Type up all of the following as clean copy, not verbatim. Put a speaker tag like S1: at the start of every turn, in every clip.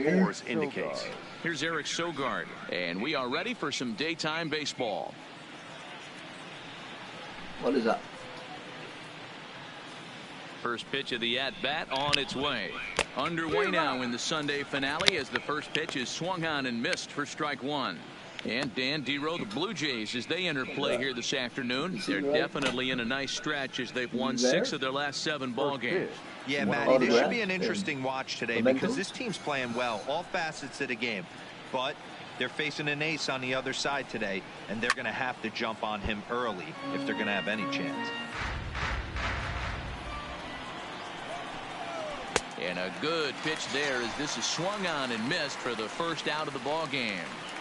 S1: fours indicates.
S2: Here's Eric Sogard, and we are ready for some daytime baseball.
S3: What is up?
S2: First pitch of the at-bat on its way. Underway now in the Sunday finale as the first pitch is swung on and missed for strike one. And Dan Dero, the Blue Jays, as they enter play here this afternoon, they're definitely in a nice stretch as they've won 6 of their last 7 ball games.
S4: Yeah, Matty, this should be an interesting watch today because this team's playing well, all facets of the game. But they're facing an ace on the other side today, and they're going to have to jump on him early if they're going to have any chance.
S2: And a good pitch there as this is swung on and missed for the first out of the ball game.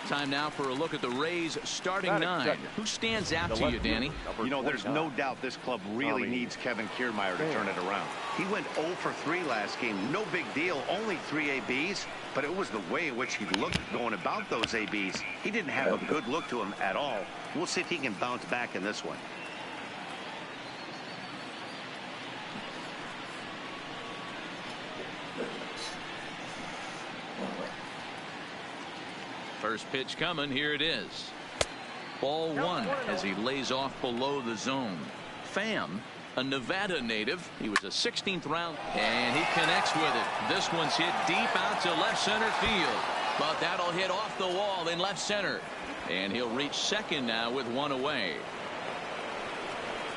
S2: Time now for a look at the Rays starting 9. Who stands out to you, Danny?
S1: You know, there's no doubt this club really needs Kevin Kiermaier to turn it around. He went 0 for 3 last game. No big deal. Only 3 ABs. But it was the way in which he looked going about those ABs. He didn't have a good look to him at all. We'll see if he can bounce back in this one.
S2: First pitch coming. Here it is. Ball 1 as he lays off below the zone. Pham, a Nevada native. He was a 16th round, and he connects with it. This one's hit deep out to left center field, but that'll hit off the wall in left center, and he'll reach second now with 1 away.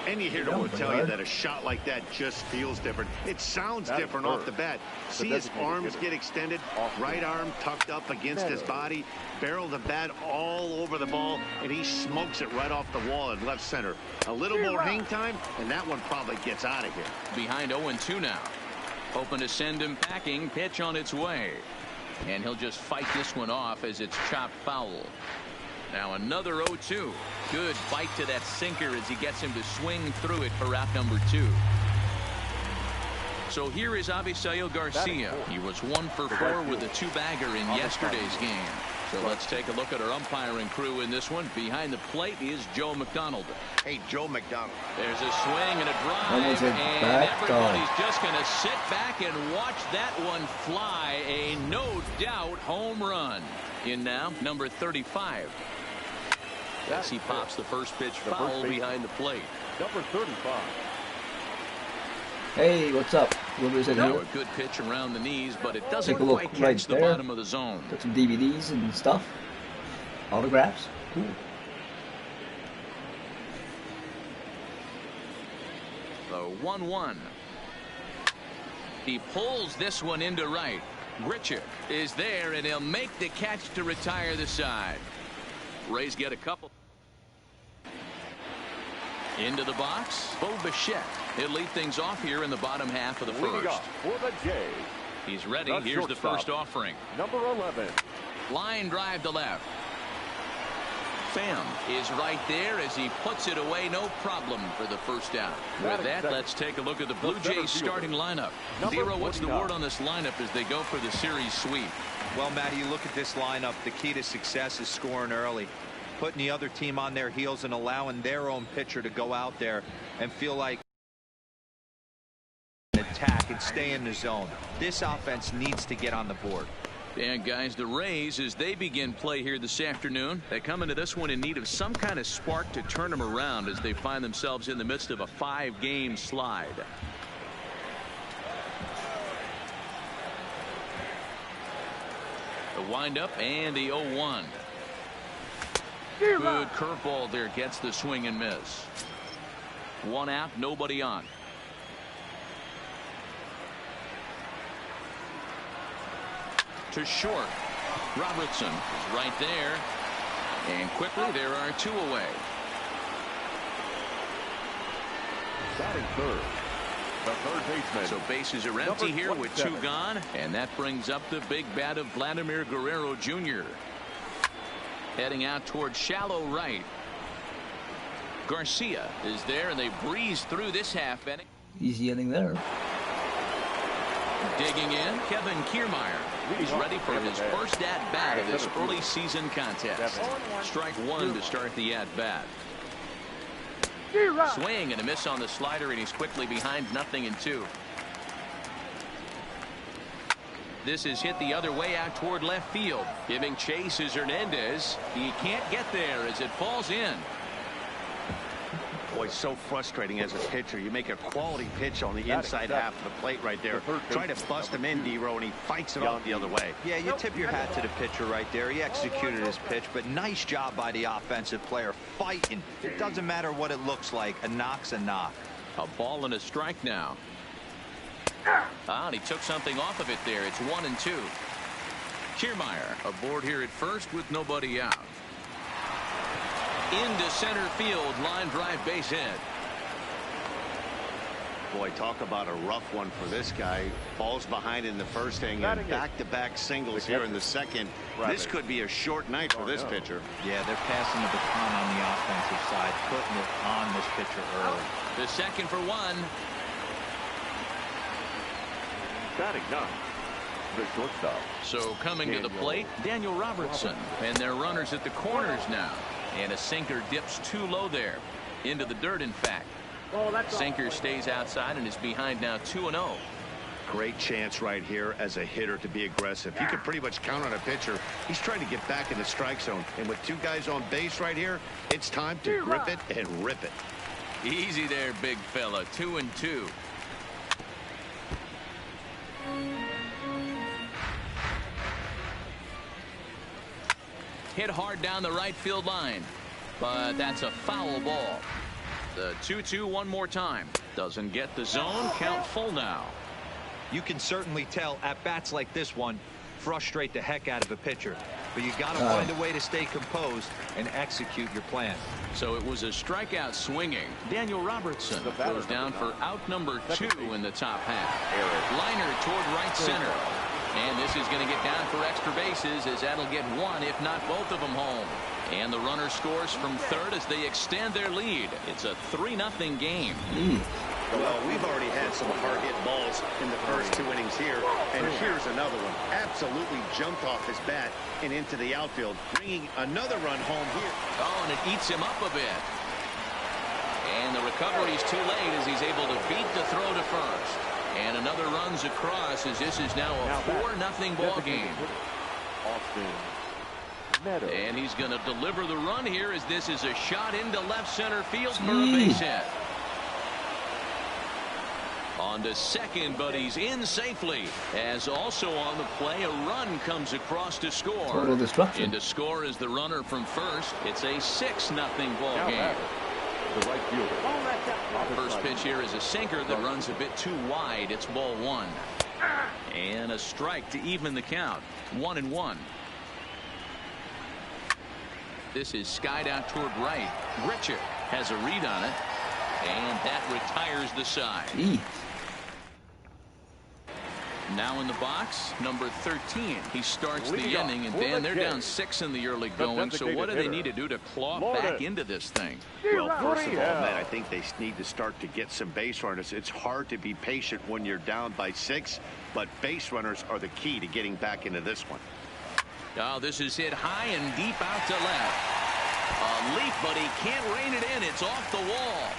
S1: And you hear will tell you that a shot like that just feels different. It sounds different off the bat. See his arms get extended, right arm tucked up against his body, barrel the bat all over the ball, and he smokes it right off the wall in left center. A little more hang time, and that one probably gets out of here.
S2: Behind 0-2 now. Hoping to send him packing. Pitch on its way. And he'll just fight this one off as it's chopped foul. Now another 0-2. Good bite to that sinker as he gets him to swing through it for out number 2. So here is Avisail Garcia. He was 1 for 4 with a 2-bagger in yesterday's game. So let's take a look at our umpiring crew in this one. Behind the plate is Joe McDonald.
S1: Hey, Joe McDonald.
S2: There's a swing and a drive, and everybody's just going to sit back and watch that one fly. A no-doubt home run. In now, number 35. As he pops the first pitch foul behind the plate.
S5: Number 35.
S3: Hey, what's up?
S2: Now a good pitch around the knees, but it doesn't quite catch the bottom of the zone.
S3: Got some DVDs and stuff. Autographs. Cool.
S2: The 1-1. He pulls this one into right. Grichuk is there, and he'll make the catch to retire the side. Rays get a couple. Into the box, Bo Bichette. He'll lead things off here in the bottom half of the first.
S5: For the Jays.
S2: He's ready. Here's the first offering.
S5: Number 11.
S2: Line drive to left. Pham is right there as he puts it away. No problem for the first out. With that, let's take a look at the Blue Jays starting lineup. Dero, what's the word on this lineup as they go for the series sweep?
S4: Well, Matty, you look at this lineup. The key to success is scoring early, putting the other team on their heels and allowing their own pitcher to go out there and feel like an attack and stay in the zone. This offense needs to get on the board.
S2: And guys, the Rays, as they begin play here this afternoon, they come into this one in need of some kind of spark to turn them around as they find themselves in the midst of a 5-game slide. The windup and the 0-1. Good curveball there, gets the swing and miss. 1 out, nobody on. To short. Robertson is right there. And quickly there are 2 away.
S5: Batting third. The third baseman.
S2: So bases are empty here with 2 gone. And that brings up the big bat of Vladimir Guerrero Jr. Heading out towards shallow right. Garcia is there, and they breeze through this half inning.
S3: Easy inning there.
S2: Digging in, Kevin Kiermaier. He's ready for his first at-bat of this early season contest. Strike 1 to start the at-bat. Swing and a miss on the slider, and he's quickly behind 0-2. This is hit the other way out toward left field. Giving chase is Hernandez. He can't get there as it falls in.
S1: Boy, so frustrating as a pitcher. You make a quality pitch on the inside half of the plate right there. Try to bust him in, D-Row, and he fights it off the other way.
S4: Yeah, you tip your hat to the pitcher right there. He executed his pitch, but nice job by the offensive player fighting. It doesn't matter what it looks like. A knock's a knock.
S2: A ball and a strike now. And he took something off of it there. It's 1-2. Kiermaier aboard here at first with nobody out. Into center field, line drive, base hit.
S1: Boy, talk about a rough one for this guy. Falls behind in the first inning and back-to-back singles here in the second. This could be a short night for this pitcher.
S4: Yeah, they're passing the baton on the offensive side, putting it on this pitcher early.
S2: The second for one.
S5: Batting ninth, the shortstop.
S2: So coming to the plate, Daniel Robertson. And their runners at the corners now. And a sinker dips too low there. Into the dirt, in fact. Sinker stays outside and is behind now 2-0.
S1: Great chance right here as a hitter to be aggressive. You can pretty much count on a pitcher. He's trying to get back in the strike zone. And with two guys on base right here, it's time to grip it and rip it.
S2: Easy there, big fella. 2-2. Hit hard down the right field line, but that's a foul ball. The 2-2 one more time. Doesn't get the zone. Count full now.
S4: You can certainly tell at bats like this one frustrate the heck out of a pitcher, but you got to find a way to stay composed and execute your plan.
S2: So it was a strikeout swinging. Daniel Robertson goes down for out number 2 in the top half. Liner toward right center. And this is going to get down for extra bases as that'll get one, if not both of them, home. And the runner scores from third as they extend their lead. It's a 3-0 game.
S1: Well, we've already had some hard-hit balls in the first 2 innings here. And here's another one. Absolutely jumped off his bat and into the outfield, bringing another run home here.
S2: Oh, and it eats him up a bit. And the recovery's too late as he's able to beat the throw to first. And another runs across as this is now a 4-0 ball game. And he's going to deliver the run here as this is a shot into left center field for a base hit. On to second, but he's in safely. As also on the play, a run comes across to score.
S3: Total destruction.
S2: In to score is the runner from first. It's a 6-0 ball game.
S5: The right fielder.
S2: First pitch here is a sinker that runs a bit too wide. It's ball 1. And a strike to even the count. 1-1. This is skied out toward right. Grichuk has a read on it. And that retires the side. Now in the box, number 13. He starts the inning, and then they're down 6 in the early going. So what do they need to do to claw back into this thing?
S1: Well, first of all, Matt, I think they need to start to get some base runners. It's hard to be patient when you're down by 6, but base runners are the key to getting back into this one.
S2: Oh, this is hit high and deep out to left. A leap, but he can't rein it in. It's off the wall.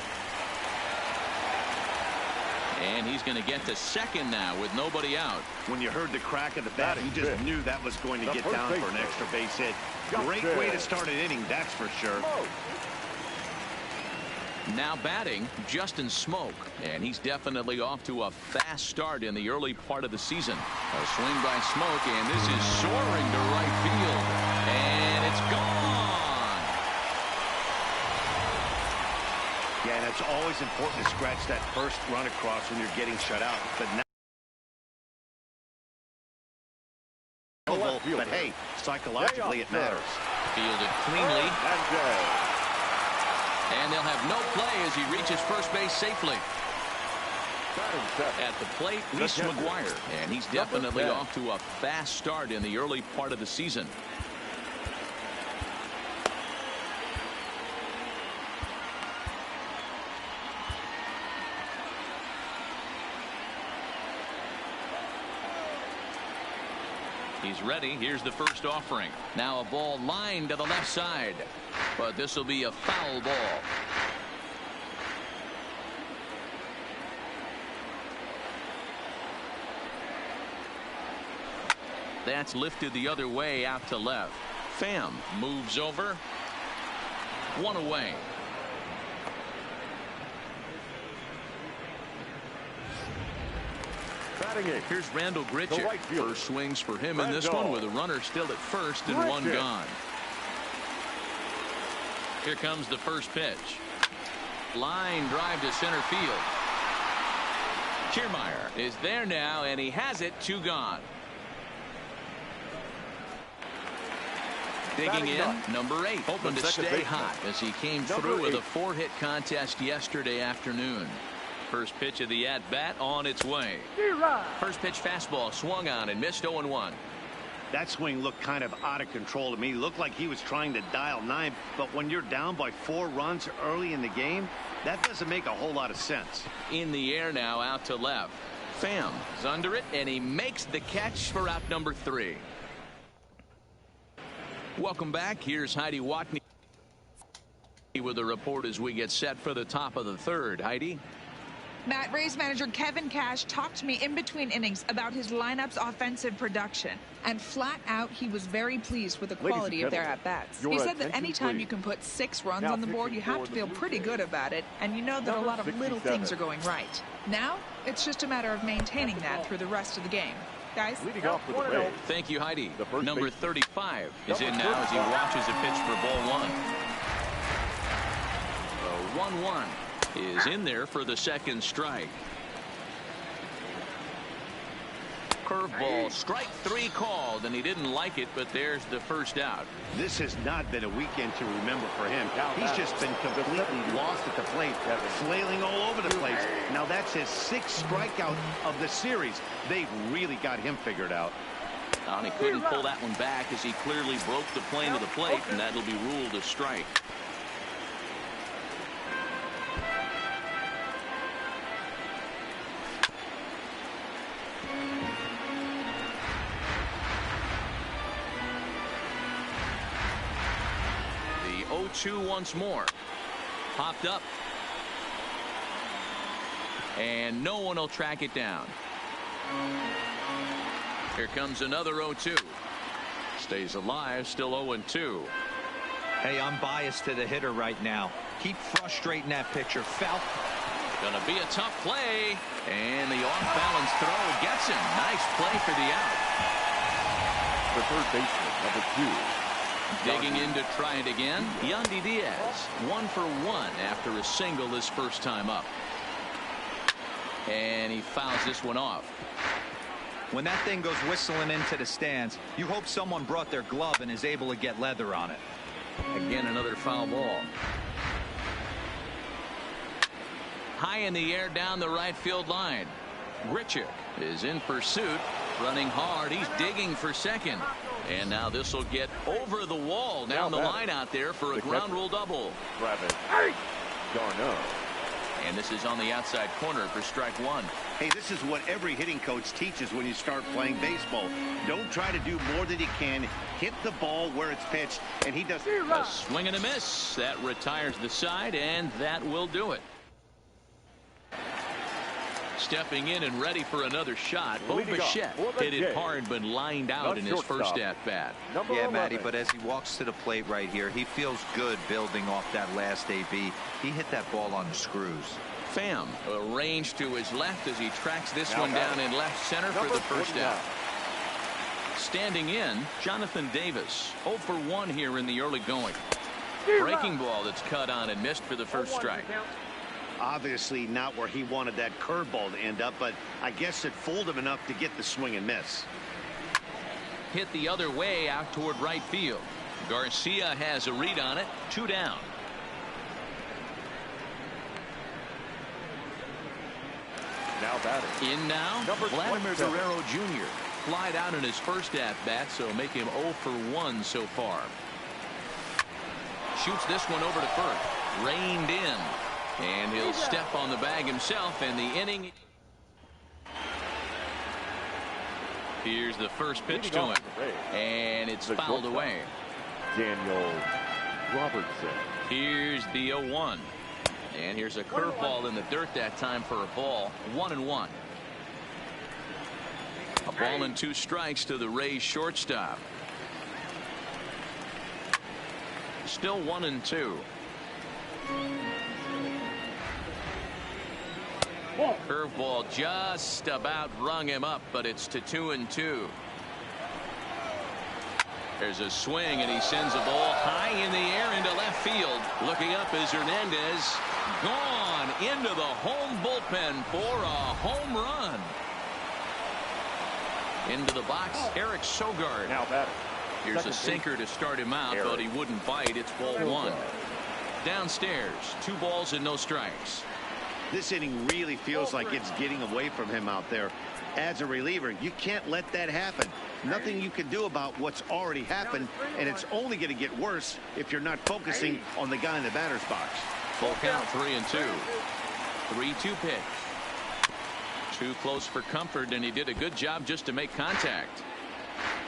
S2: And he's going to get to second now with nobody out.
S1: When you heard the crack of the bat, you just knew that was going to get down for an extra base hit. Great way to start an inning, that's for sure.
S2: Now batting, Justin Smoke. And he's definitely off to a fast start in the early part of the season. A swing by Smoke, and this is soaring to right field. And it's gone.
S1: Yeah, and it's always important to scratch that first run across when you're getting shut out. But now, but hey, psychologically it matters.
S2: Fielded cleanly. And they'll have no play as he reaches first base safely. At the plate, Reese McGuire. And he's definitely off to a fast start in the early part of the season. He's ready. Here's the first offering. Now a ball lined to the left side. But this will be a foul ball. That's lifted the other way out to left. Pham moves over. One away. Here's Randall Grichuk.
S5: Right
S2: First swings for him in this one with a runner still at first and one gone. Here comes the first pitch. Line drive to center field. Kiermaier is there now, and he has it. 2 gone. Digging in, number 8, hoping to stay hot as he came through with a 4-hit contest yesterday afternoon. First pitch of the at-bat on its way. First pitch fastball swung on and missed 0-1.
S1: That swing looked kind of out of control to me. Looked like he was trying to dial 9, but when you're down by 4 runs early in the game, that doesn't make a whole lot of sense.
S2: In the air now, out to left. Pham is under it, and he makes the catch for out number 3. Welcome back. Here's Heidi Watney with a report as we get set for the top of the 3rd. Heidi.
S6: Matt, Rays manager Kevin Cash talked to me in between innings about his lineup's offensive production, and flat out he was very pleased with the quality of their at-bats. He said that anytime you can put 6 runs on the board, you have to feel pretty good about it, and you know that a lot of little things are going right. Now it's just a matter of maintaining that through the rest of the game. Guys,
S2: thank you, Heidi. Number 35 is in now as he watches a pitch for ball 1. The 1-1 is in there for the second strike. Curveball, strike 3 called, and he didn't like it, but there's the first out.
S1: This has not been a weekend to remember for him. He's just been completely lost at the plate, flailing all over the place. Now that's his 6th strikeout of the series. They've really got him figured out.
S2: And he couldn't pull that one back as he clearly broke the plane of the plate, and that'll be ruled a strike. The 0-2 once more. Popped up. And no one will track it down. Here comes another 0-2. Stays alive, still 0-2.
S4: Hey, I'm biased to the hitter right now. Keep frustrating that pitcher. Foul.
S2: Gonna be a tough play. And the off-balance throw gets him. Nice play for the out.
S5: The third baseman, number 2.
S2: Digging in to try it again. Yandy Diaz, 1 for 1 after a single his first time up. And he fouls this one off.
S4: When that thing goes whistling into the stands, you hope someone brought their glove and is able to get leather on it.
S2: Again, another foul ball. High in the air down the right field line. Grichuk is in pursuit, running hard. He's digging for second. And now this will get over the wall down the line out there for a ground rule double.
S5: Darno.
S2: And this is on the outside corner for strike 1.
S1: Hey, this is what every hitting coach teaches when you start playing baseball. Don't try to do more than you can. Hit the ball where it's pitched, and he does.
S2: A swing and a miss. That retires the side, and that will do it. Stepping in and ready for another shot. Bo Bichette hit it hard but lined out in his first at-bat.
S4: Yeah, Matty, but as he walks to the plate right here, he feels good building off that last AB. He hit that ball on the screws.
S2: Pham arranged to his left as he tracks this one down in left center for the first out. Standing in, Jonathan Davis. 0 for 1 here in the early going. Breaking ball that's cut on and missed for the first strike.
S1: Obviously not where he wanted that curveball to end up, but I guess it fooled him enough to get the swing and miss.
S2: Hit the other way out toward right field. Garcia has a read on it. 2 down.
S5: Now batting.
S2: In now, Vladimir Guerrero Jr. Flied out in his first at-bat, so make him 0 for 1 so far. Shoots this one over to first. Reined in. And he'll step on the bag himself, and the inning. Here's the first pitch to him. And it's fouled away.
S5: Daniel Robertson.
S2: Here's the 0-1. And here's a curveball in the dirt that time for a ball. 1-1. A ball and 2 strikes to the Rays shortstop. Still 1-2. Curveball just about rung him up, but it's to 2-2. There's a swing, and he sends a ball high in the air into left field. Looking up is Hernandez. Gone into the home bullpen for a home run. Into the box, Eric Sogard.
S5: Now batter.
S2: Here's a sinker to start him out, but he wouldn't bite. It's ball 1. Downstairs, 2 balls and no strikes.
S1: This inning really feels like it's getting away from him out there. As a reliever, you can't let that happen. Nothing you can do about what's already happened, and it's only going to get worse if you're not focusing on the guy in the batter's box.
S2: Full count, 3-2. 3-2 pitch. Too close for comfort, and he did a good job just to make contact.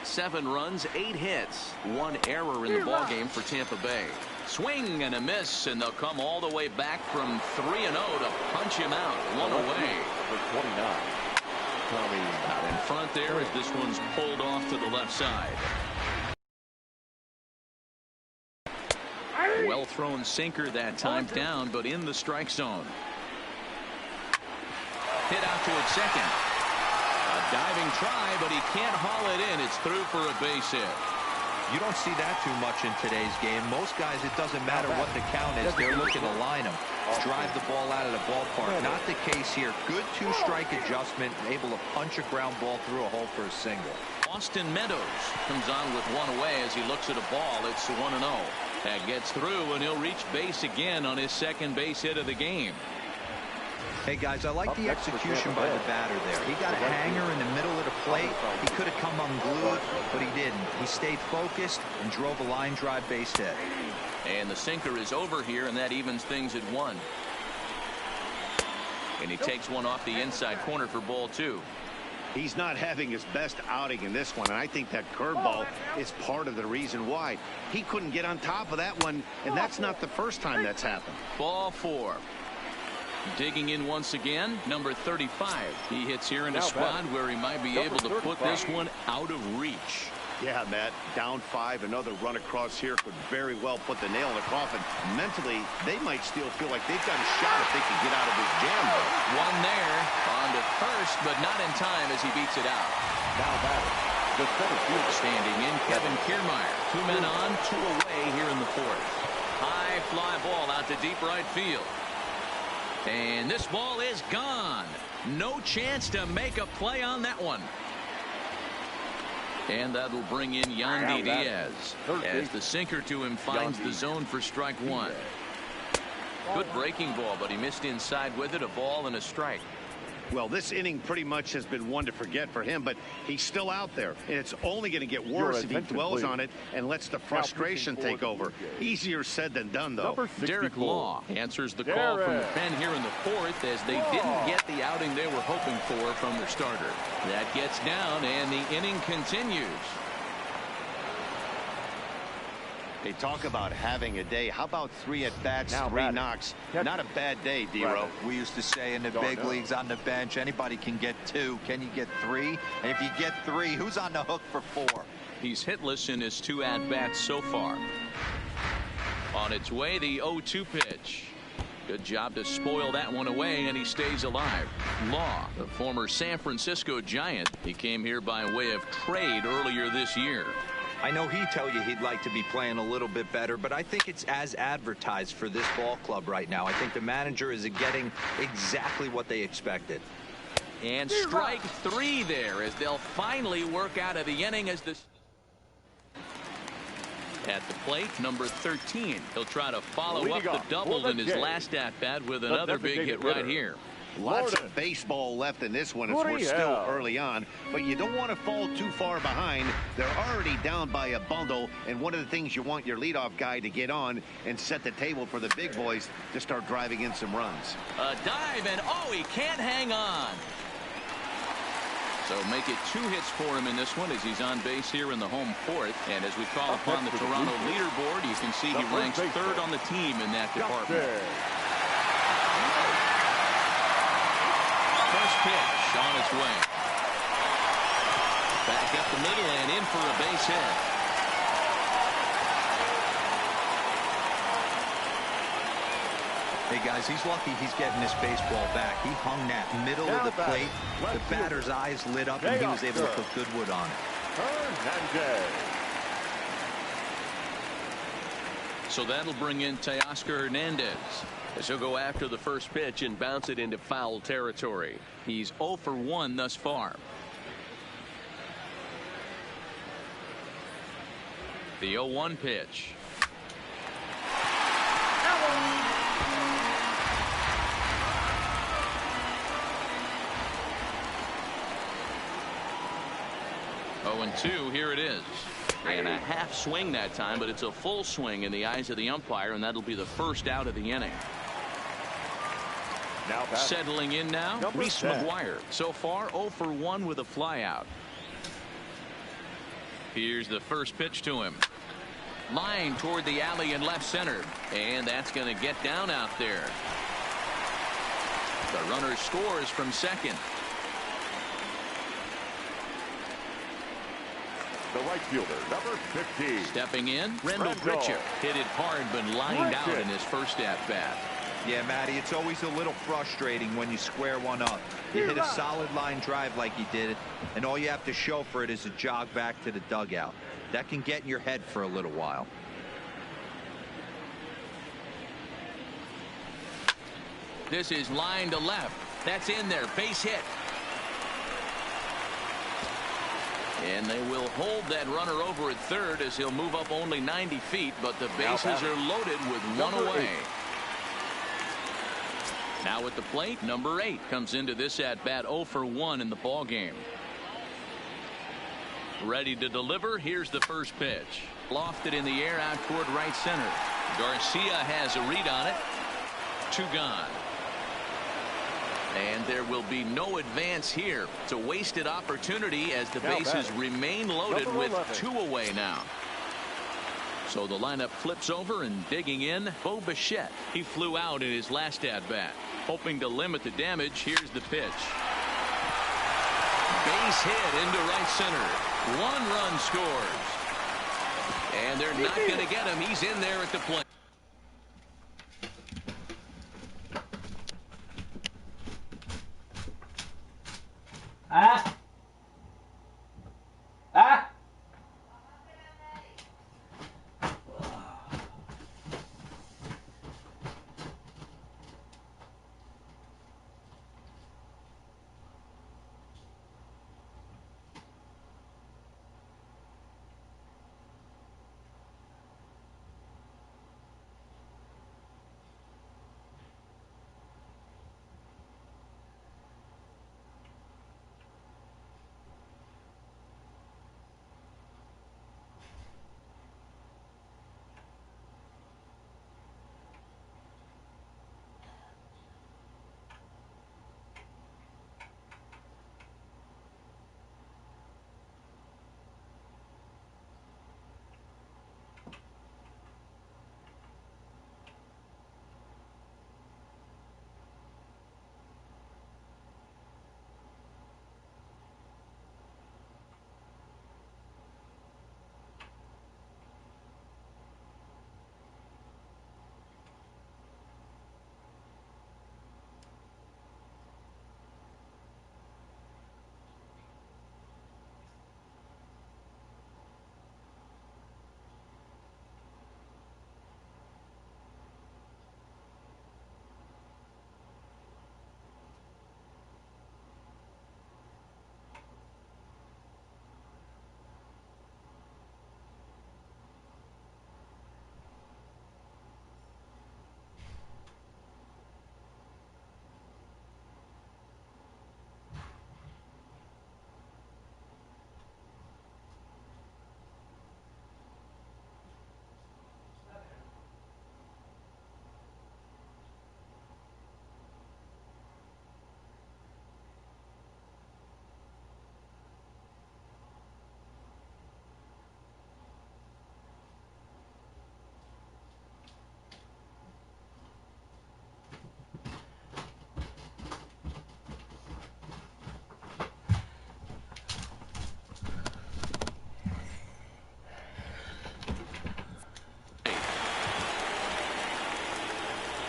S2: 7 runs, 8 hits, 1 error in the ballgame for Tampa Bay. Swing and a miss, and they'll come all the way back from 3-0 to punch him out. 1 away.
S5: For 29.
S2: Out in front there as this one's pulled off to the left side. Well thrown sinker that time, down but in the strike zone. Hit out towards second. A diving try, but he can't haul it in. It's through for a base hit.
S4: You don't see that too much in today's game. Most guys, it doesn't matter what the count is. They're looking to line them, drive the ball out of the ballpark. Not the case here. Good 2-strike adjustment, able to punch a ground ball through a hole for a single.
S2: Austin Meadows comes on with 1 away as he looks at a ball. It's 1-0. That gets through, and he'll reach base again on his second base hit of the game.
S4: Hey, guys, I like the execution by the batter there. He got a hanger in the middle of the plate. He could have come unglued, but he didn't. He stayed focused and drove a line drive base hit.
S2: And the sinker is over here, and that evens things at 1. And he takes one off the inside corner for ball 2.
S1: He's not having his best outing in this one, and I think that curveball is part of the reason why. He couldn't get on top of that one, and that's not the first time that's happened.
S2: Ball 4. Digging in once again, number 35. He hits here in a spot where he might be able to put this one out of reach.
S1: Yeah, Matt, down 5, another run across here could very well put the nail in the coffin. Mentally, they might still feel like they've got a shot if they can get out of this jam, though.
S2: One there, on to first, but not in time as he beats it out.
S5: Now batter. The center fielder.
S2: Standing in, Kevin Kiermaier. 2 men on, 2 away here in the 4th. High fly ball out to deep right field. And this ball is gone. No chance to make a play on that one. And that'll bring in Yandy Diaz as the sinker to him finds the zone for strike 1. Good breaking ball, but he missed inside with it. A ball and a strike.
S1: Well, this inning pretty much has been one to forget for him, but he's still out there, and it's only going to get worse if he dwells on it and lets the frustration take over. Easier said than done, though.
S2: Derek Law answers the call from the pen here in the 4th as they didn't get the outing they were hoping for from their starter. That gets down, and the inning continues.
S1: They talk about having a day. How about 3 at-bats, 3 knocks? Not a bad day, D-Row.
S4: We used to say in the big leagues on the bench, anybody can get 2. Can you get 3? And if you get 3, who's on the hook for 4?
S2: He's hitless in his 2 at-bats so far. On its way, the 0-2 pitch. Good job to spoil that one away, and he stays alive. Law, the former San Francisco Giant. He came here by way of trade earlier this year.
S4: I know he'd tell you he'd like to be playing a little bit better, but I think it's as advertised for this ball club right now. I think the manager is getting exactly what they expected.
S2: And strike 3 there as they'll finally work out of the inning as this. At the plate, number 13. He'll try to follow up the double in his last at-bat with another big hit right here.
S1: Lots of baseball left in this one as we're still early on, but you don't want to fall too far behind. They're already down by a bundle, and one of the things you want your leadoff guy to get on and set the table for the big boys to start driving in some runs.
S2: A dive, and oh, he can't hang on. So make it 2 hits for him in this one as he's on base here in the home 4th. And as we call upon the Toronto leaderboard, you can see he ranks 3rd on the team in that department. First pitch on its way. Goes up the middle and in for a base hit.
S4: Hey, guys, he's lucky he's getting this baseball back. He hung that middle of the plate. The batter's eyes lit up, and he was able to put good wood on it.
S2: So that'll bring in Teoscar Hernandez,
S7: as he'll go after the first pitch and bounce it into foul territory.
S2: He's 0 for 1 thus far. The 0-1 pitch. Oh, and 2, here it is. And a half swing that time, but it's a full swing in the eyes of the umpire, and that'll be the first out of the inning. Settling in now, Reese McGuire. So far, 0 for 1 with a flyout. Here's the first pitch to him. Line toward the alley in left center, and that's going to get down out there. The runner scores from second.
S5: The right fielder, number 15.
S2: Stepping in, Rendell Pritchard. Hit it hard, but lined out in his first at-bat.
S4: Yeah, Matty, it's always a little frustrating when you square one up. You hit a solid line drive like he did, and all you have to show for it is a jog back to the dugout. That can get in your head for a little while.
S2: This is line to left. That's in there. Base hit. And they will hold that runner over at third as he'll move up only 90 feet, but the bases are loaded with one away. Now at the plate, number 8 comes into this at-bat 0 for 1 in the ball game. Ready to deliver. Here's the first pitch. Lofted in the air out toward right center. Garcia has a read on it. 2 gone. And there will be no advance here. It's a wasted opportunity as the bases remain loaded with 2 away now. So the lineup flips over, and digging in, Bo Bichette. He flew out in his last at-bat. Hoping to limit the damage, here's the pitch. Base hit into right center. 1 run scores. And they're not going to get him. He's in there at the plate.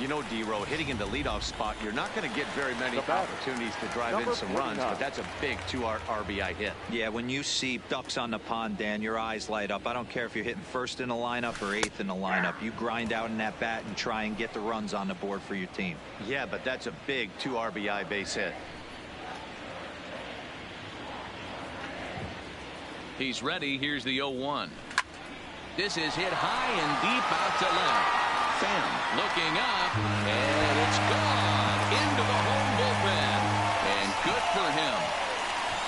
S8: You know, D-Row, hitting in the leadoff spot, you're not going to get very many opportunities to drive in some runs, but that's a big 2 RBI hit.
S4: Yeah, when you see ducks on the pond, Dan, your eyes light up. I don't care if you're hitting first in the lineup or 8th in the lineup. You grind out in that bat and try and get the runs on the board for your team.
S8: Yeah, but that's a big 2 RBI base hit.
S2: He's ready. Here's the 0-1. This is hit high and deep out to left. Pham looking up, and it's gone into the home bullpen. And good for him.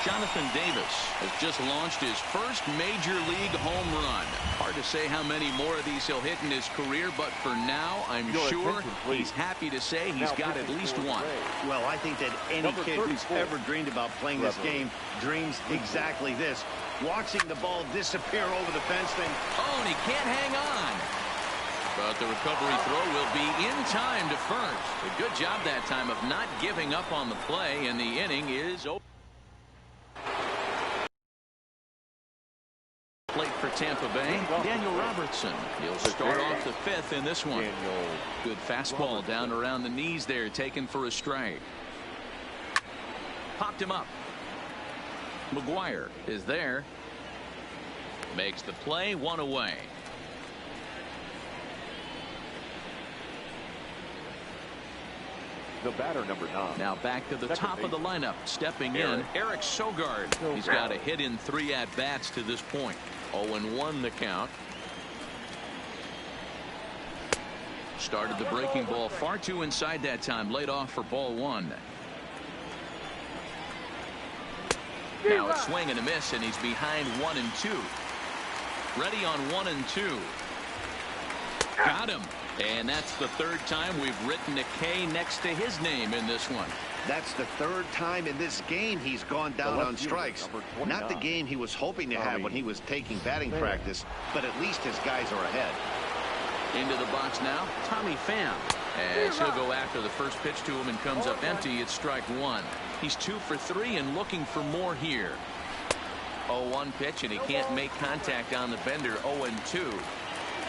S2: Jonathan Davis has just launched his first major league home run. Hard to say how many more of these he'll hit in his career, but for now, I'm sure he's happy to say he's got at least one.
S1: Well, I think that any kid who's ever dreamed about playing this game dreams exactly this. Watching the ball disappear over the fence thing.
S2: Oh, and he can't hang on. But the recovery throw will be in time to first. A good job that time of not giving up on the play, and the inning is over. Plate for Tampa Bay, Daniel Robertson. He'll start off the 5th in this one. Good fastball down around the knees there, taken for a strike. Popped him up. McGuire is there. Makes the play, 1 away.
S5: The batter, number 9.
S2: Now back to the top of the lineup. Stepping in, Eric Sogard. He's got a hit in 3 at-bats to this point. 0-1 the count. Started the breaking ball far too inside that time. Laid off for ball 1. Now a swing and a miss, and he's behind 1-2. Ready on 1-2. Got him. And that's the 3rd time we've written a K next to his name in this one.
S1: That's the 3rd time in this game he's gone down on strikes. Not the game he was hoping to have when he was taking batting practice, but at least his guys are ahead.
S2: Into the box now, Tommy Pham. As he'll go after the first pitch to him and comes up empty. It's strike 1. He's 2 for 3 and looking for more here. 0-1 pitch, and he can't make contact on the bender. 0-2.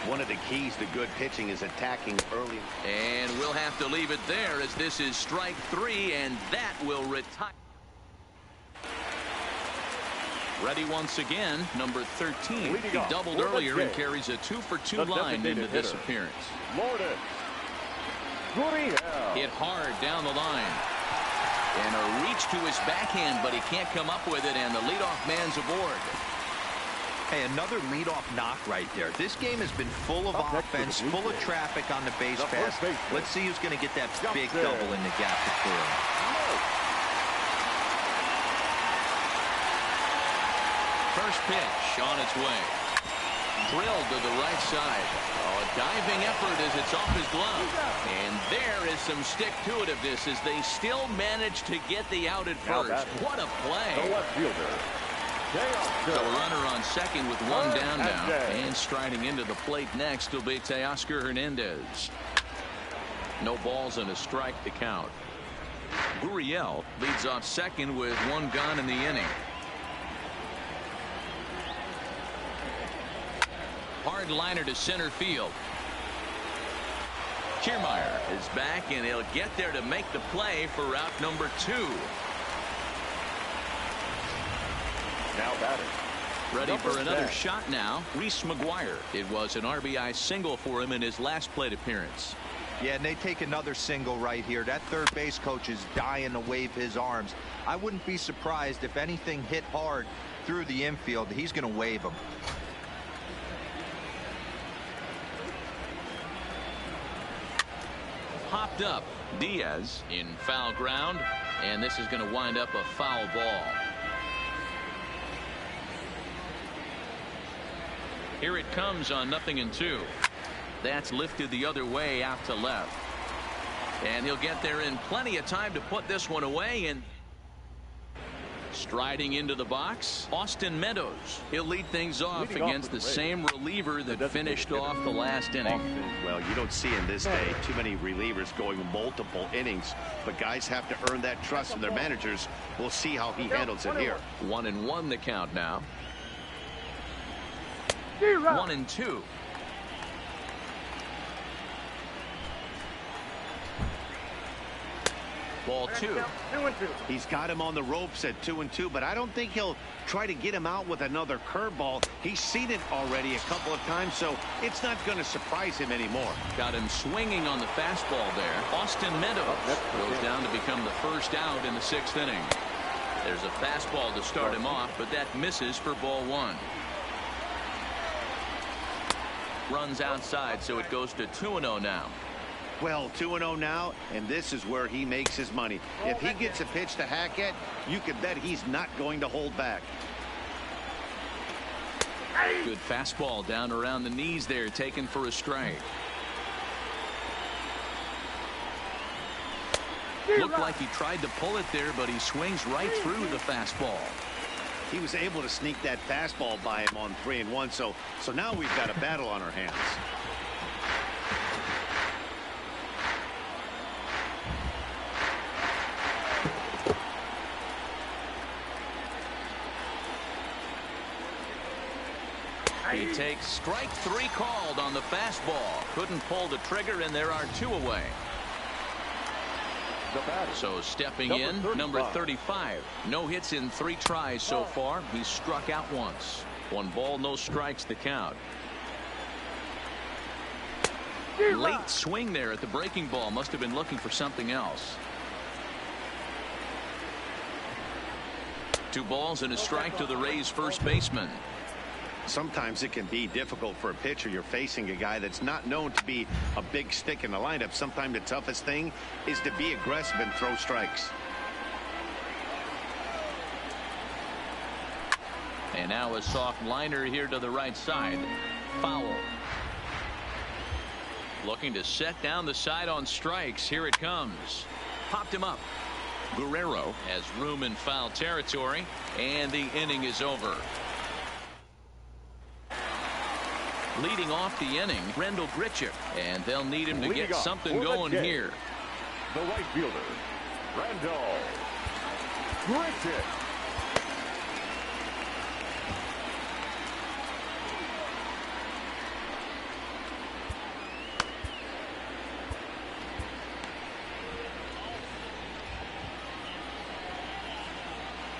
S1: One of the keys to good pitching is attacking early.
S2: And we'll have to leave it there, as this is strike 3, and that will retire. Ready once again, number 13. He doubled earlier and carries a 2 for 2 line into this appearance. Hit hard down the line. And a reach to his backhand, but he can't come up with it, and the leadoff man's aboard.
S4: Hey, another leadoff knock right there. This game has been full of offense, full of traffic on the base pass. Let's see who's going to get that big double in the gap to clear him.
S2: First pitch on its way. Drilled to the right side. Oh, a diving effort as it's off his glove. And there is some stick-to-itiveness as they still manage to get the out at first. What a play.
S5: The left fielder.
S2: So a runner on second with 1 down now. And striding into the plate next will be Teoscar Hernandez. No balls and a strike to count. Gurriel leads off second with 1 gone in the inning. Hard liner to center field. Kiermaier is back, and he'll get there to make the play for route number 2.
S5: Now batting.
S2: Ready for another shot now. Reese McGuire. It was an RBI single for him in his last plate appearance.
S4: Yeah, and they take another single right here. That third base coach is dying to wave his arms. I wouldn't be surprised if anything hit hard through the infield. He's going to wave them.
S2: Popped up. Diaz in foul ground, and this is going to wind up a foul ball. Here it comes on 0-2. That's lifted the other way out to left, and he'll get there in plenty of time to put this one away. And striding into the box, Austin Meadows. He'll lead things off against the same reliever that finished off the last inning.
S1: Well, you don't see in this day too many relievers going multiple innings, but guys have to earn that trust from their managers. We'll see how he handles it here.
S2: 1-1 the count now. 1-2. Ball 2.
S5: 2-2.
S1: He's got him on the ropes at 2-2, but I don't think he'll try to get him out with another curveball. He's seen it already a couple of times, so it's not going to surprise him anymore.
S2: Got him swinging on the fastball there. Austin Meadows goes down to become the first out in the 6th inning. There's a fastball to start him off, but that misses for ball 1. Runs outside, so it goes to 2-0 now.
S1: Well, 2-0 now, and this is where he makes his money. If he gets a pitch to hack at, you can bet he's not going to hold back.
S2: Good fastball down around the knees there, taken for a strike. Looked like he tried to pull it there, but he swings right through the fastball.
S1: He was able to sneak that fastball by him on 3-1, so now we've got a battle on our hands.
S2: He takes strike 3 called on the fastball. Couldn't pull the trigger, and there are 2 away. So stepping in, number 35. No hits in 3 tries so far. He's struck out once. 1 ball, no strikes the count. Late swing there at the breaking ball. Must have been looking for something else. 2 balls and a strike to the Rays first baseman.
S1: Sometimes it can be difficult for a pitcher. You're facing a guy that's not known to be a big stick in the lineup. Sometimes the toughest thing is to be aggressive and throw strikes.
S2: And now a soft liner here to the right side. Foul. Looking to set down the side on strikes. Here it comes. Popped him up. Guerrero has room in foul territory, and the inning is over. Leading off the inning, Rendell Grichuk, and they'll need him to get something going here.
S5: The right fielder, Rendell Grichuk.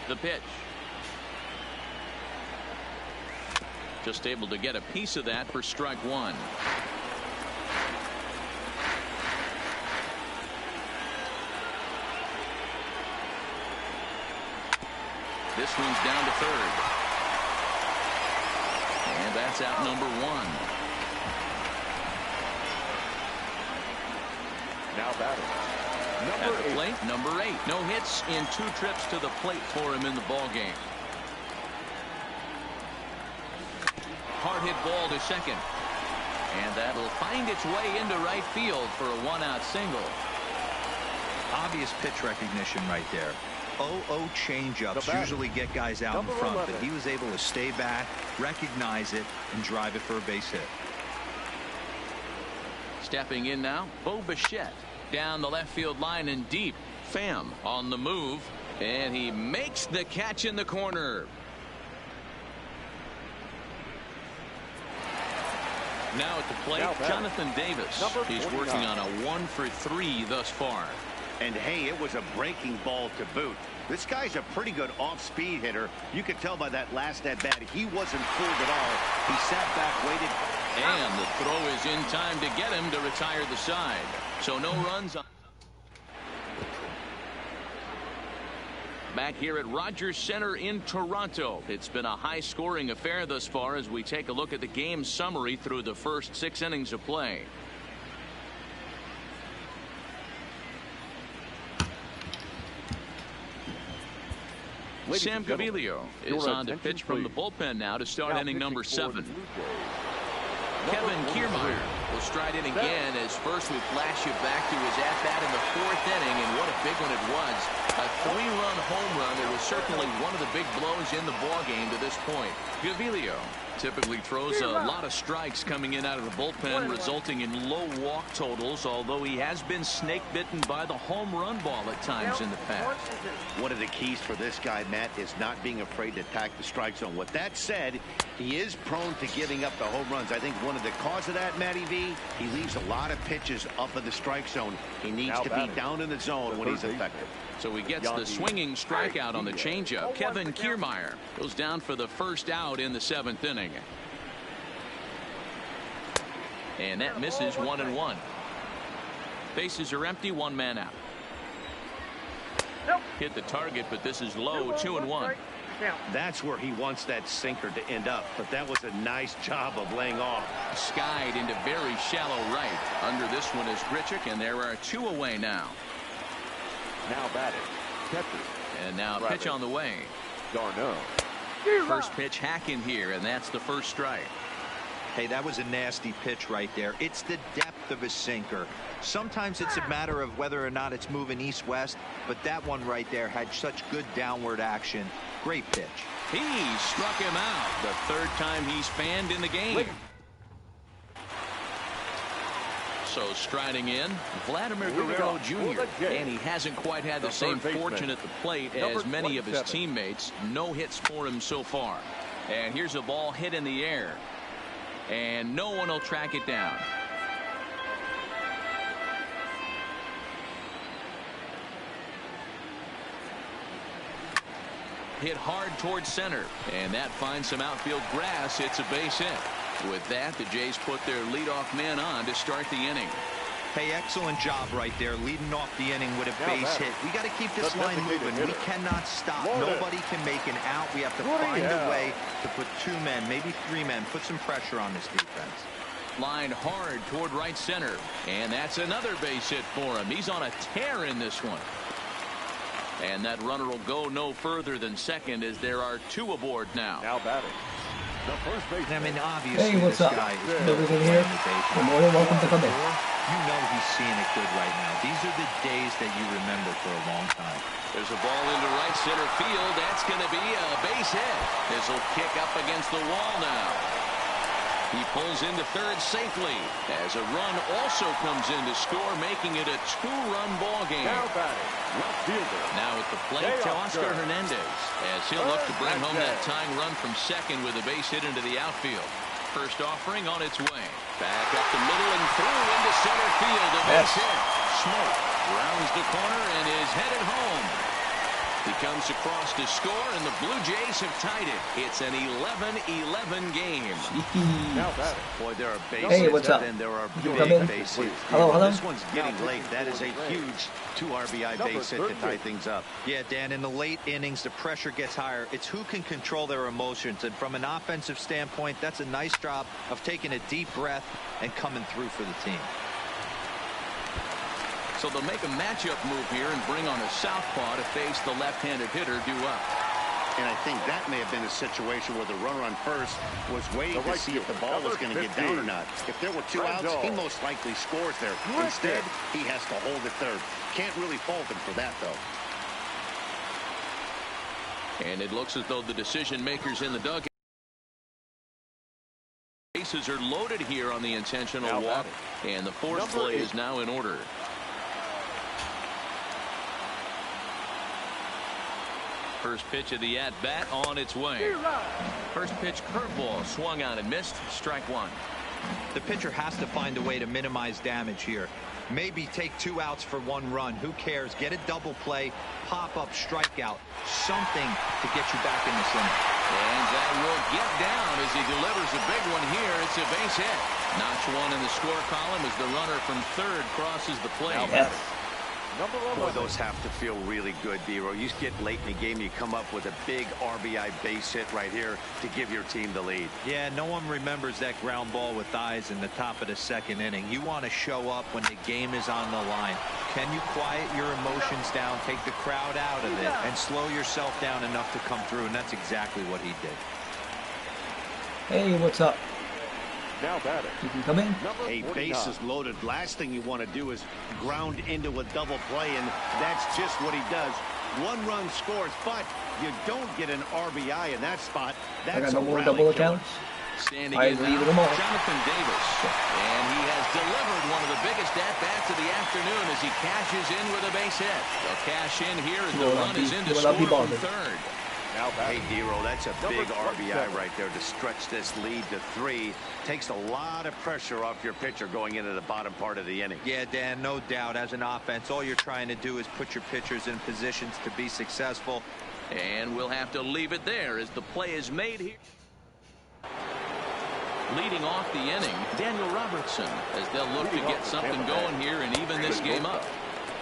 S2: The pitch. Just able to get a piece of that for strike 1. This one's down to 3rd. And that's out number 1.
S5: Now batting.
S2: At the plate, number 8. No hits in 2 trips to the plate for him in the ball game. Hard hit ball to second. And that'll find its way into right field for a 1-out single.
S4: Obvious pitch recognition right there. 0-0 changeups usually get guys out in front, but he was able to stay back, recognize it, and drive it for a base hit.
S2: Stepping in now, Bo Bichette down the left field line and deep. Pham on the move, and he makes the catch in the corner. Now at the plate, Jonathan Davis. He's working on a 1-for-3 thus far.
S1: And hey, it was a breaking ball to boot. This guy's a pretty good off-speed hitter. You could tell by that last at-bat he wasn't fooled at all. He sat back, waited.
S2: And the throw is in time to get him to retire the side. So no runs on. Back here at Rogers Center in Toronto. It's been a high-scoring affair thus far as we take a look at the game summary through the first 6 innings of play. Sam Gaviglio is on to pitch from the bullpen now to start inning number 7. Kevin Kiermaier will stride in again as first we flash you back to his at-bat in the 4th inning, and what a big one it was. A 3-run home run that was certainly one of the big blows in the ballgame to this point. Gaviglio typically throws a lot of strikes coming in out of the bullpen, resulting in low walk totals, although he has been snake-bitten by the home run ball at times in the past.
S1: One of the keys for this guy, Matt, is not being afraid to attack the strike zone. With that said, he is prone to giving up the home runs. I think one of the cause of that, Matty V, me, he leaves a lot of pitches up in the strike zone. He needs to be down in the zone when he's effective.
S2: So he gets the swinging strikeout on the changeup. Kevin Kiermaier goes down for the first out in the 7th inning. And that misses 1-1. Bases are empty, 1 man out. Hit the target, but this is low, 2-1.
S1: That's where he wants that sinker to end up, but that was a nice job of laying off.
S2: Skied into very shallow right. Under this one is Grichuk, and there are 2 away now.
S5: Now batting, catcher.
S2: And now a pitch on the way.
S5: Darno.
S2: First pitch hack in here, and that's the first strike.
S4: Hey, that was a nasty pitch right there. It's the depth of a sinker. Sometimes it's a matter of whether or not it's moving east-west, but that one right there had such good downward action. Great pitch.
S2: He struck him out. The 3rd time he's fanned in the game. So striding in, Vladimir Guerrero Jr. And he hasn't quite had the same fortune at the plate as many of his teammates. No hits for him so far. And here's a ball hit in the air. And no one will track it down. Hit hard towards center, and that finds some outfield grass. It's a base hit. With that, the Jays put their leadoff man on to start the inning.
S4: Hey, excellent job right there, leading off the inning with a base hit. We got to keep this line moving. We cannot stop. Nobody can make an out. We have to find a way to put 2 men, maybe 3 men, put some pressure on this defense.
S2: Line hard toward right center, and that's another base hit for him. He's on a tear in this one. And that runner will go no further than second as there are 2 aboard now.
S5: Now batting. The first base.
S4: I mean, obviously,
S3: hey, what's
S4: this
S3: up?
S4: guy is
S3: Everything here? Good morning, welcome to come in.
S4: You know he's seeing it good right now. These are the days that you remember for a long time.
S2: There's a ball into right center field. That's going to be a base hit. This will kick up against the wall now. He pulls into third safely as a run also comes in to score, making it a 2-run ball game.
S5: Now batting, left fielder.
S2: Now at the plate, Teoscar Hernandez, as he'll look to bring home that tying run from second with a base hit into the outfield. First offering on its way. Back up the middle and through into center field. A base hit. Smoke rounds the corner and is headed home. He comes across to score, and the Blue Jays have tied it. It's an 11-11 game.
S5: Now batting.
S1: Boy, there are base
S3: hey,
S1: hits,
S3: what's up?
S1: and there are
S3: You
S1: big base hits.
S3: Hello, hello.
S1: This one's getting late. That is a huge 2 RBI base hit to tie things up.
S4: Yeah, Dan, in the late innings, the pressure gets higher. It's who can control their emotions. And from an offensive standpoint, that's a nice job of taking a deep breath and coming through for the team.
S2: So they'll make a matchup move here and bring on a southpaw to face the left-handed hitter due up.
S1: And I think that may have been a situation where the runner on first was waiting to see if the ball was going to get down or not. If there were 2 outs, he most likely scores there. Instead, he has to hold it third. Can't really fault him for that, though.
S2: And it looks as though the decision makers in the dugout. Bases are loaded here on the intentional walk, and the force play is now in order. First pitch of the at-bat on its way. First pitch curveball swung on and missed. Strike 1.
S4: The pitcher has to find a way to minimize damage here. Maybe take 2 outs for 1 run. Who cares? Get a double play, pop-up, strikeout. Something to get you back in this inning.
S2: And that will get down as he delivers a big one here. It's a base hit. Notch 1 in the score column as the runner from third crosses the plate.
S3: Yes.
S1: Boy, those have to feel really good, D-Row. You get late in the game, you come up with a big RBI base hit right here to give your team the lead.
S4: Yeah, no one remembers that ground ball with eyes in the top of the 2nd inning. You want to show up when the game is on the line. Can you quiet your emotions down, take the crowd out of it, and slow yourself down enough to come through? And that's exactly what he did.
S3: Hey, what's up?
S5: Now batting.
S3: You can come in.
S1: Hey, bases loaded. Last thing you want to do is ground into a double play, and that's just what he does. 1 run scores, but you don't get an RBI in that spot. That's
S3: I got no more
S1: rally
S3: double
S1: killer.
S3: accounts.
S2: Standing
S3: I
S2: in
S3: leave
S2: now,
S3: them all.
S2: Jonathan Davis. And he has delivered one of the biggest at-bats of the afternoon as he cashes in with a base hit. They'll cash in here as the run is in to score from third.
S1: Hey, Dero, that's a big RBI right there to stretch this lead to 3. Takes a lot of pressure off your pitcher going into the bottom part of the inning.
S4: Yeah, Dan, no doubt. As an offense, all you're trying to do is put your pitchers in positions to be successful.
S2: And we'll have to leave it there as the play is made here. Leading off the inning, Daniel Robertson, as they'll look to get something going here and even this game up.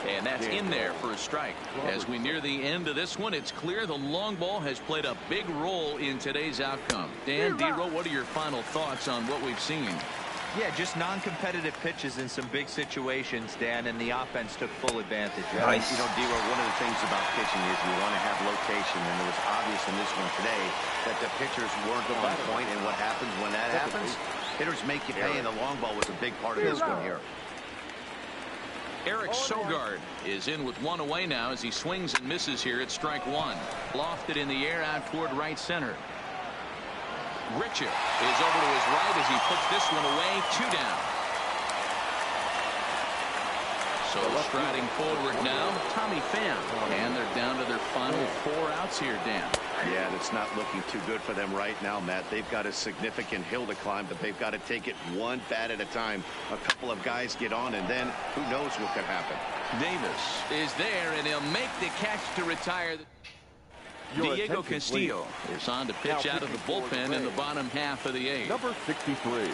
S2: And that's in there for a strike. As we near the end of this one, it's clear the long ball has played a big role in today's outcome. Dan, Dero, what are your final thoughts on what we've seen?
S4: Yeah, just non-competitive pitches in some big situations, Dan, and the offense took full advantage.
S3: Nice.
S1: You know, Dero, one of the things about pitching is you want to have location, and it was obvious in this one today that the pitchers weren't on point, and what happens when that happens? Hitters make you pay, and the long ball was a big part of this one here.
S2: Eric Sogard is in with one away now as he swings and misses here at strike 1. Lofted in the air out toward right center. Richard is over to his right as he puts this one away. 2 down. So striding forward now, Tommy Pham. And they're down to their final 4 outs here, Dan.
S1: Yeah, and it's not looking too good for them right now, Matt. They've got a significant hill to climb, but they've got to take it one bat at a time. A couple of guys get on, and then who knows what could happen.
S2: Davis is there, and he'll make the catch to retire. Diego Castillo is on to pitch out of the bullpen in the bottom half of the 8th.
S5: Number 63.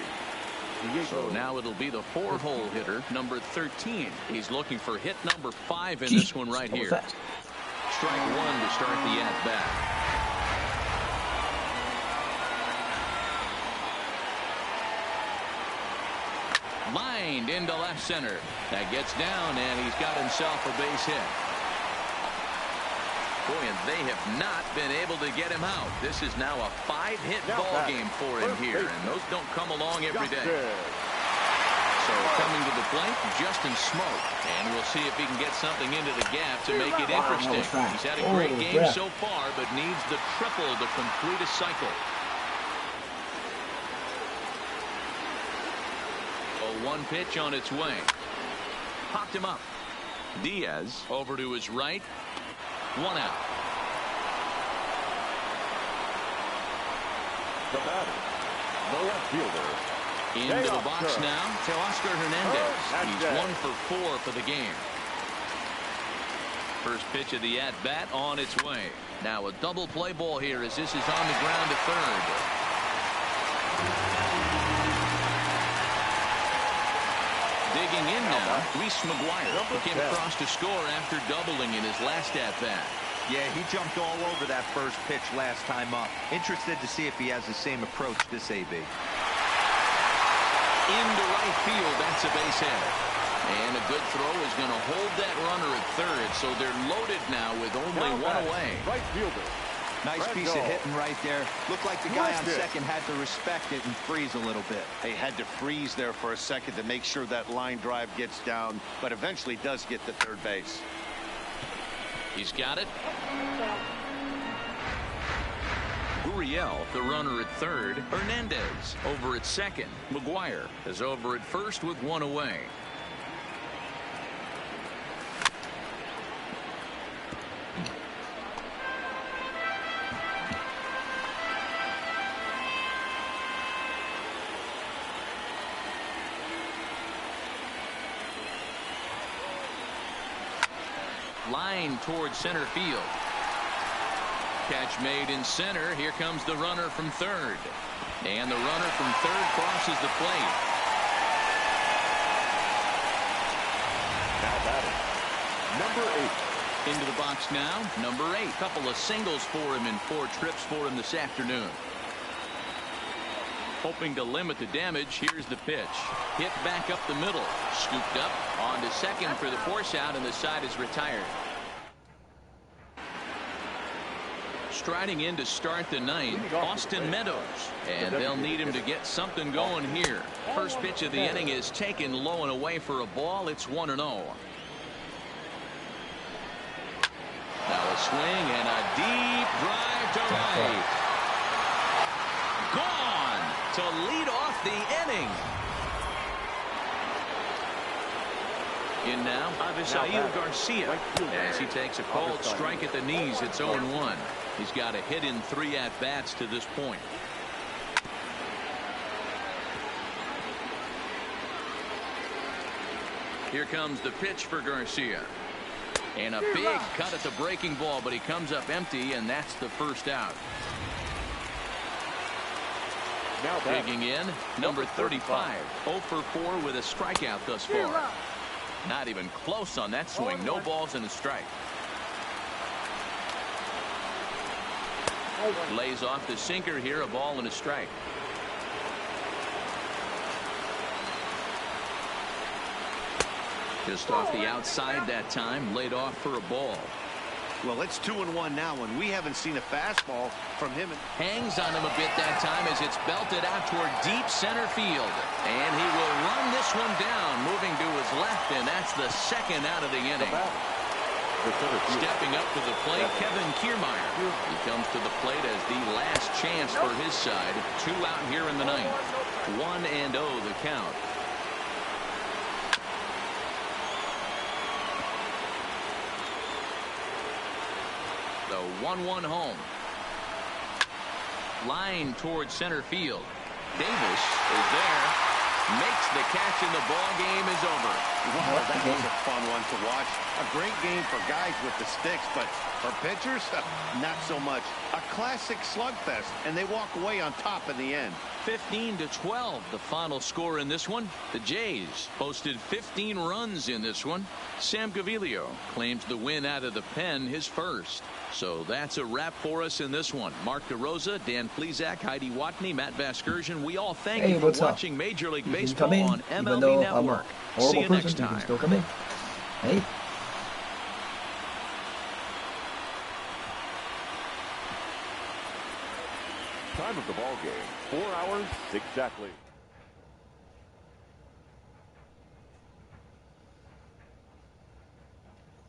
S2: So now it'll be the 4-hole hitter, number 13. He's looking for hit number 5 in this one right here. Strike 1 to start the at-bat. Lined into left center. That gets down, and he's got himself a base hit. Boy, and they have not been able to get him out. This is now a 5-hit ball game for him here, and those don't come along every day. So coming to the plate, Justin Smoke, and we'll see if he can get something into the gap to make it interesting. He's had a great game so far, but needs the triple to complete a cycle. One pitch on its way. Popped him up. Diaz over to his right. 1 out.
S5: The batter, the left fielder.
S2: Into the box now, Teoscar Hernandez. He's 1 for 4 for the game. First pitch of the at-bat on its way. Now a double play ball here as this is on the ground to third. Digging in now, Reese McGuire. He came across to score after doubling in his last at-bat.
S4: Yeah, he jumped all over that first pitch last time up. Interested to see if he has the same approach this AB.
S2: Into right field, that's a base hit. And a good throw is going to hold that runner at third, so they're loaded now with only 1 away.
S5: Right fielder.
S4: Nice piece of hitting right there. Looked like the guy on second had to respect it and freeze a little bit.
S1: They had to freeze there for a second to make sure that line drive gets down, but eventually does get to third base.
S2: He's got it. Gurriel, the runner at third. Hernandez over at second. McGuire is over at first with 1 away. Line towards center field. Catch made in center. Here comes the runner from third. And the runner from third crosses the plate.
S5: Now batting, number 8.
S2: Into the box now, number 8. Couple of singles for him in 4 trips for him this afternoon. Hoping to limit the damage. Here's the pitch. Hit back up the middle. Scooped up on to second for the force out, and the side is retired. Striding in to start the 9th, Austin Meadows. And they'll need him to get something going here. First pitch of the inning is taken low and away for a ball. It's 1-0. Now a swing and a deep drive to right. Gone to lead off the inning. In now, Avisail Garcia as he takes a cold strike at the knees. It's 0-1. He's got a hit in 3 at-bats to this point. Here comes the pitch for Garcia. And a big cut at the breaking ball, but he comes up empty, and that's the first out.
S5: Now
S2: digging in, number 35. 0 for 4 with a strikeout thus far. Not even close on that swing. No balls and a strike. Lays off the sinker here, a ball and a strike. Just off the outside that time, laid off for a ball.
S1: Well, it's 2-1 now, and we haven't seen a fastball from him.
S2: Hangs on him a bit that time as it's belted out toward deep center field. And he will run this one down, moving to his left, and that's the second out of the inning. Stepping up to the plate, Kevin Kiermaier. He comes to the plate as the last chance for his side. 2 out here in the ninth. 1-0 the count. The 1-1 home. Line towards center field. Davis is there. Makes the catch, and the ball game is over.
S1: Wow, that was a fun one to watch. A great game for guys with the sticks, but for pitchers, not so much. A classic slugfest, and they walk away on top in the end.
S2: 15-12, the final score in this one. The Jays posted 15 runs in this one. Sam Gaviglio claims the win out of the pen, his first. So that's a wrap for us in this one. Mark DeRosa, Dan Plesac, Heidi Watney, Matt Vasgersian. We all thank you for watching Major League Baseball on MLB Network. See you next time.
S3: Still come in. Hey.
S5: Time of the ball game, 4 hours exactly.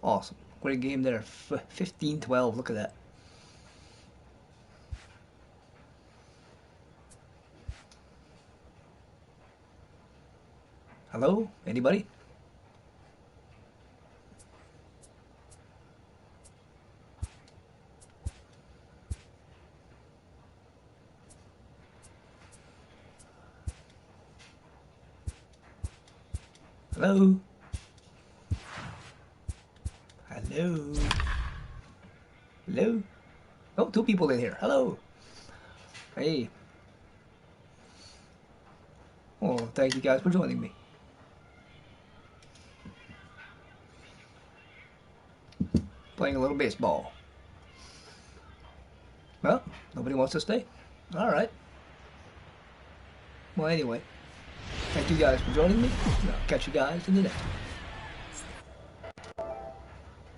S3: Awesome. Great game there. 15-12. Look at that. Hello? Anybody? Hello? Hello? Hello? Oh, 2 people in here. Hello? Hey. Oh, thank you guys for joining me. Playing a little baseball. Well, nobody wants to stay. All right. Well, anyway. Thank you guys for joining me. I'll catch you guys in the next one.